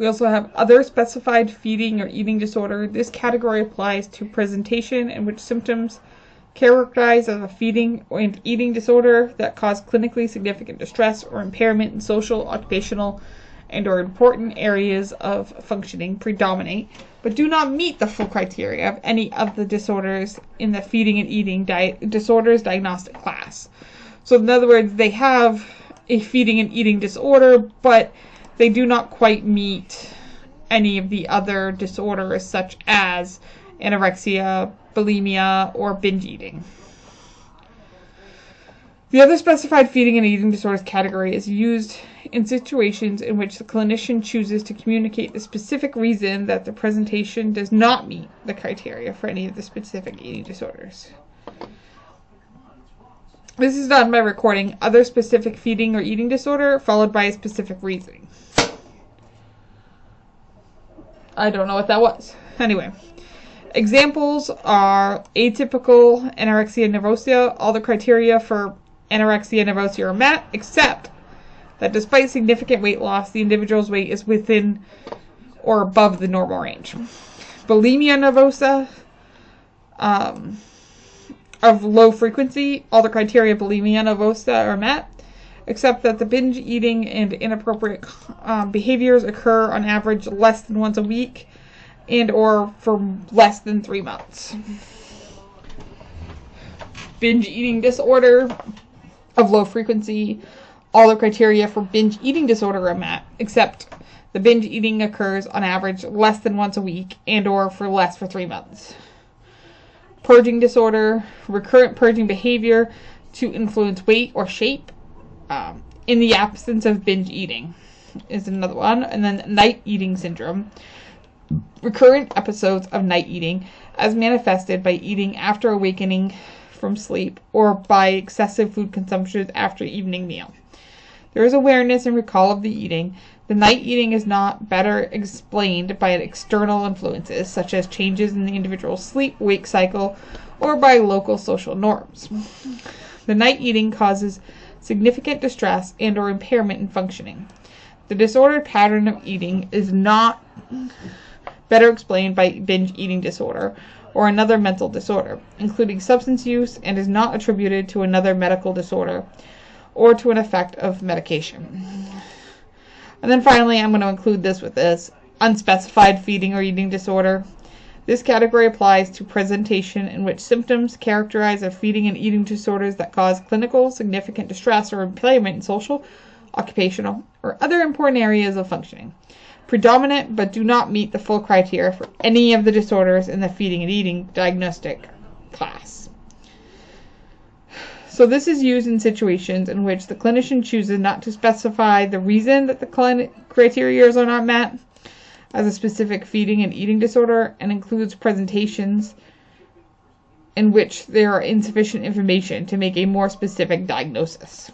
We also have other specified feeding or eating disorder. This category applies to presentation in which symptoms characterized as a feeding and eating disorder that cause clinically significant distress or impairment in social, occupational, and or important areas of functioning predominate, but do not meet the full criteria of any of the disorders in the feeding and eating disorders diagnostic class. So in other words, they have a feeding and eating disorder, but they do not quite meet any of the other disorders such as anorexia, bulimia, or binge eating. The other specified feeding and eating disorders category is used in situations in which the clinician chooses to communicate the specific reason that the presentation does not meet the criteria for any of the specific eating disorders. This is done by recording other specific feeding or eating disorder followed by a specific reasoning. I don't know what that was. Anyway. Examples are atypical anorexia nervosa. All the criteria for anorexia nervosa are met, except that despite significant weight loss, the individual's weight is within or above the normal range. Bulimia nervosa, of low frequency, all the criteria of bulimia nervosa are met, except that the binge eating and inappropriate behaviors occur on average less than once a week and or for less than 3 months. Binge eating disorder of low frequency, all the criteria for binge eating disorder are met, except the binge eating occurs on average less than once a week and or for 3 months. Purging disorder, recurrent purging behavior to influence weight or shape in the absence of binge eating is another one. And then night eating syndrome, recurrent episodes of night eating as manifested by eating after awakening from sleep or by excessive food consumption after evening meal. There is awareness and recall of the eating. The night eating is not better explained by external influences such as changes in the individual's sleep-wake cycle or by local social norms. The night eating causes significant distress and or impairment in functioning. The disordered pattern of eating is not better explained by binge eating disorder or another mental disorder, including substance use, and is not attributed to another medical disorder or to an effect of medication. And then finally, I'm going to include this with this, unspecified feeding or eating disorder. This category applies to presentation in which symptoms characterize as feeding and eating disorders that cause clinical significant distress or impairment in social, occupational, or other important areas of functioning. Predominant but do not meet the full criteria for any of the disorders in the feeding and eating diagnostic class. So this is used in situations in which the clinician chooses not to specify the reason that the criteria are not met as a specific feeding and eating disorder, and includes presentations in which there are insufficient information to make a more specific diagnosis.